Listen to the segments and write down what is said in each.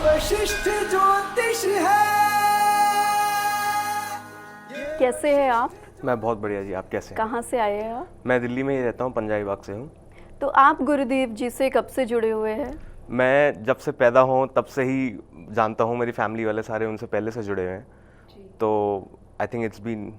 वशिष्ठ ज्योतिष है। कैसे हैं आप? मैं बहुत बढ़िया जी, आप कैसे हैं? कहाँ से आए हैं आप? मैं दिल्ली में ही रहता हूँ, पंजाबी बाग से हूँ। तो आप गुरुदेव जी से कब से जुड़े हुए हैं? मैं जब से पैदा हूँ तब से ही जानता हूँ, मेरी फैमिली वाले सारे उनसे पहले से जुड़े हुए हैं। तो आई थिंक इट्स बीन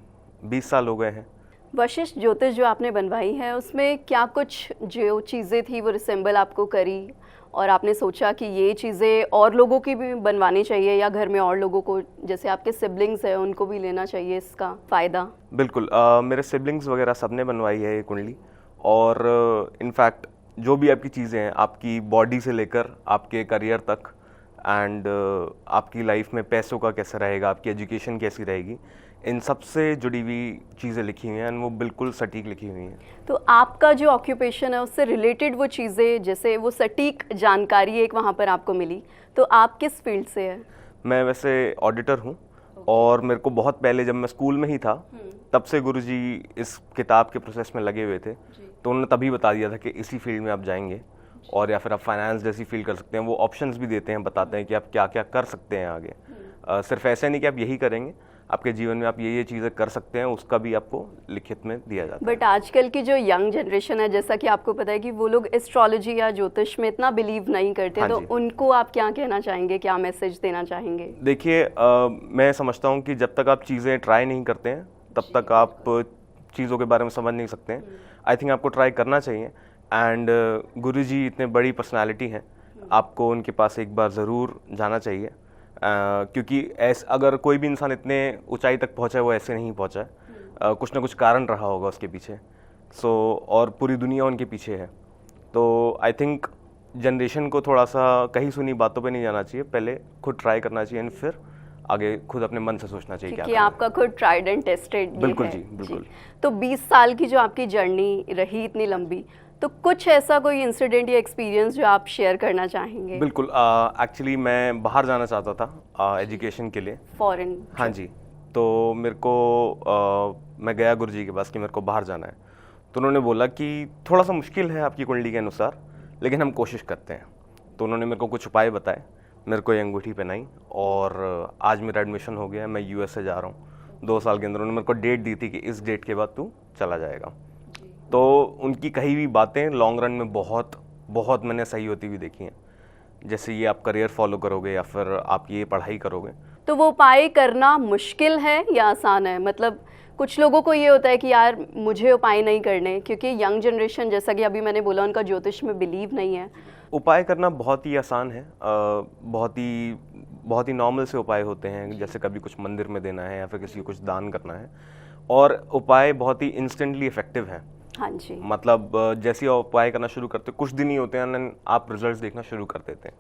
20 साल हो गए हैं। वशिष्ठ ज्योतिष जो आपने बनवाई है उसमें क्या कुछ जो चीज़ें थी वो रिसेंबल आपको करी और आपने सोचा कि ये चीज़ें और लोगों की भी बनवानी चाहिए या घर में और लोगों को, जैसे आपके सिबलिंग्स हैं, उनको भी लेना चाहिए इसका फ़ायदा? बिल्कुल, मेरे सिबलिंग्स वगैरह सबने बनवाई है ये कुंडली। और इनफैक्ट जो भी आपकी चीज़ें हैं, आपकी बॉडी से लेकर आपके करियर तक एंड आपकी लाइफ में पैसों का कैसा रहेगा, आपकी एजुकेशन कैसी रहेगी, इन सब से जुड़ी हुई चीज़ें लिखी हुई हैं एंड वो बिल्कुल सटीक लिखी हुई हैं। तो आपका जो ऑक्यूपेशन है उससे रिलेटेड वो चीज़ें, जैसे वो सटीक जानकारी एक वहाँ पर आपको मिली, तो आप किस फील्ड से है? मैं वैसे ऑडिटर हूँ और मेरे को बहुत पहले जब मैं स्कूल में ही था तब से गुरुजी इस किताब के प्रोसेस में लगे हुए थे, तो उन्होंने तभी बता दिया था कि इसी फील्ड में आप जाएंगे और या फिर आप फाइनेंस जैसी फील्ड कर सकते हैं। वो ऑप्शंस भी देते हैं, बताते हैं कि आप क्या क्या कर सकते हैं आगे। सिर्फ ऐसे नहीं कि आप यही करेंगे, आपके जीवन में आप ये चीज़ें कर सकते हैं, उसका भी आपको लिखित में दिया जाता है। बट आजकल की जो यंग जनरेशन है, जैसा कि आपको पता है कि वो लोग एस्ट्रोलॉजी या ज्योतिष में इतना बिलीव नहीं करते, हाँ तो जी। उनको आप क्या कहना चाहेंगे, क्या मैसेज देना चाहेंगे? देखिए, मैं समझता हूँ कि जब तक आप चीज़ें ट्राई नहीं करते हैं तब तक आप चीज़ों के बारे में समझ नहीं सकते हैं। आई थिंक आपको ट्राई करना चाहिए एंड गुरुजी इतने बड़ी पर्सनालिटी हैं, आपको उनके पास एक बार ज़रूर जाना चाहिए। क्योंकि अगर कोई भी इंसान इतने ऊंचाई तक पहुंचा है वो ऐसे नहीं पहुंचा है, कुछ ना कुछ कारण रहा होगा उसके पीछे। और पूरी दुनिया उनके पीछे है। तो आई थिंक जनरेशन को थोड़ा सा कहीं सुनी बातों पे नहीं जाना चाहिए, पहले खुद ट्राई करना चाहिए एंड फिर आगे खुद अपने मन से सोचना चाहिए क्या क्योंकि करना है। आपका खुद ट्राइड एंड टेस्टेड बिल्कुल है। जी, बिल्कुल। तो 20 साल की जो आपकी जर्नी रही इतनी लंबी, तो कुछ ऐसा कोई इंसिडेंट या एक्सपीरियंस जो आप शेयर करना चाहेंगे? बिल्कुल, एक्चुअली मैं बाहर जाना चाहता था एजुकेशन के लिए। फॉरेन? हाँ जी। तो मेरे को मैं गया गुरुजी के पास कि मेरे को बाहर जाना है, तो उन्होंने बोला कि थोड़ा सा मुश्किल है आपकी कुंडली के अनुसार, लेकिन हम कोशिश करते हैं। तो उन्होंने मेरे को कुछ उपाय बताए, मेरे को ये अंगूठी पहनाई और आज मेरा एडमिशन हो गया है, मैं यूएस से जा रहा हूँ 2 साल के अंदर। उन्होंने मेरे को डेट दी थी कि इस डेट के बाद तू चला जाएगा। तो उनकी कही हुई बातें लॉन्ग रन में बहुत बहुत मैंने सही होती हुई देखी हैं। जैसे ये आप करियर फॉलो करोगे या फिर आप ये पढ़ाई करोगे। तो वो उपाय करना मुश्किल है या आसान है? मतलब कुछ लोगों को ये होता है कि यार मुझे उपाय नहीं करने, क्योंकि यंग जनरेशन, जैसा कि अभी मैंने बोला, उनका ज्योतिष में बिलीव नहीं है। उपाय करना बहुत ही आसान है, बहुत ही नॉर्मल से उपाय होते हैं, जैसे कभी कुछ मंदिर में देना है या फिर किसी को कुछ दान करना है। और उपाय बहुत ही इंस्टेंटली इफेक्टिव हैं। हाँ जी। मतलब जैसे ही उपाय करना शुरू करते हो, कुछ दिन ही होते हैं and आप रिजल्ट्स देखना शुरू कर देते हैं।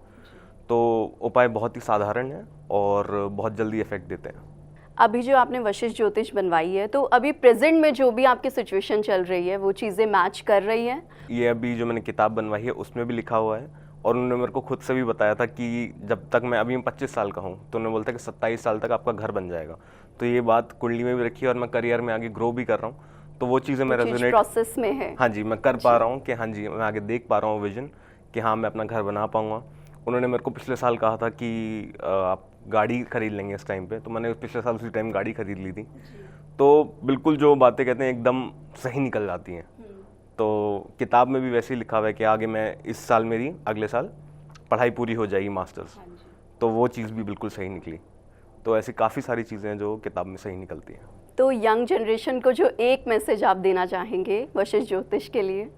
तो उपाय बहुत ही साधारण है और बहुत जल्दी इफेक्ट देते हैं। अभी जो आपने वशिष्ठ ज्योतिष बनवाई है, तो अभी प्रेजेंट में जो भी आपकी सिचुएशन चल रही है वो चीज़ें मैच कर रही हैं? ये अभी जो मैंने किताब बनवाई है उसमें भी लिखा हुआ है और उन्होंने मेरे को खुद से भी बताया था कि जब तक मैं 25 साल का हूँ तो उन्होंने बोलता है कि 27 साल तक आपका घर बन जाएगा। तो ये बात कुंडली में भी रखी है और मैं करियर में आगे ग्रो भी कर रहा हूँ, तो वो चीज़ें मैं रेजोनेट प्रोसेस में है। हाँ जी, मैं कर पा रहा हूँ कि हाँ जी मैं आगे देख पा रहा हूँ विजन कि हाँ मैं अपना घर बना पाऊँगा। उन्होंने मेरे को पिछले साल कहा था कि आप गाड़ी खरीद लेंगे इस टाइम पे, तो मैंने पिछले साल उसी टाइम गाड़ी खरीद ली थी। तो बिल्कुल जो बातें कहते हैं एकदम सही निकल जाती हैं। तो किताब में भी वैसे ही लिखा हुआ है कि आगे मैं इस साल मेरी अगले साल पढ़ाई पूरी हो जाएगी मास्टर्स, तो वो चीज़ भी बिल्कुल सही निकली। तो ऐसी काफ़ी सारी चीज़ें हैं जो किताब में सही निकलती हैं। तो यंग जनरेशन को जो एक मैसेज आप देना चाहेंगे वशिष्ठ ज्योतिष के लिए?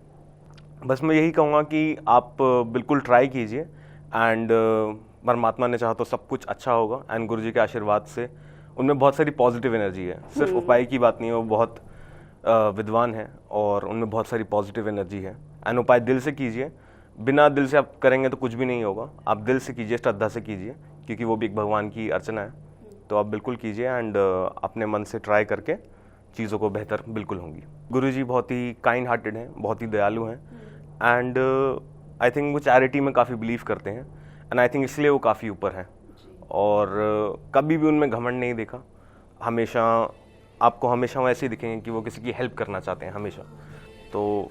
बस मैं यही कहूँगा कि आप बिल्कुल ट्राई कीजिए एंड परमात्मा ने चाहा तो सब कुछ अच्छा होगा एंड गुरुजी के आशीर्वाद से उनमें बहुत सारी पॉजिटिव एनर्जी है। सिर्फ उपाय की बात नहीं है, वो बहुत विद्वान है और उनमें बहुत सारी पॉजिटिव एनर्जी है। एंड उपाय दिल से कीजिए, बिना दिल से आप करेंगे तो कुछ भी नहीं होगा। आप दिल से कीजिए, श्रद्धा से कीजिए, क्योंकि वो भी एक भगवान की अर्चना है। तो आप बिल्कुल कीजिए एंड अपने मन से ट्राई करके चीज़ों को बेहतर बिल्कुल होंगी। गुरुजी बहुत ही काइंड हार्टेड हैं, बहुत ही दयालु हैं एंड आई थिंक वो चैरिटी में काफ़ी बिलीव करते हैं एंड आई थिंक इसलिए वो काफ़ी ऊपर हैं। और कभी भी उनमें घमंड नहीं देखा। हमेशा आपको हमेशा वो ऐसे ही दिखेंगे कि वो किसी की हेल्प करना चाहते हैं हमेशा। तो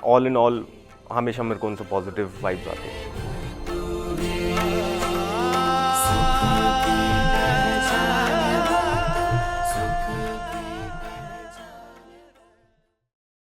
ऑल इन ऑल हमेशा मेरे को उनसे पॉजिटिव वाइब्स आती हैं।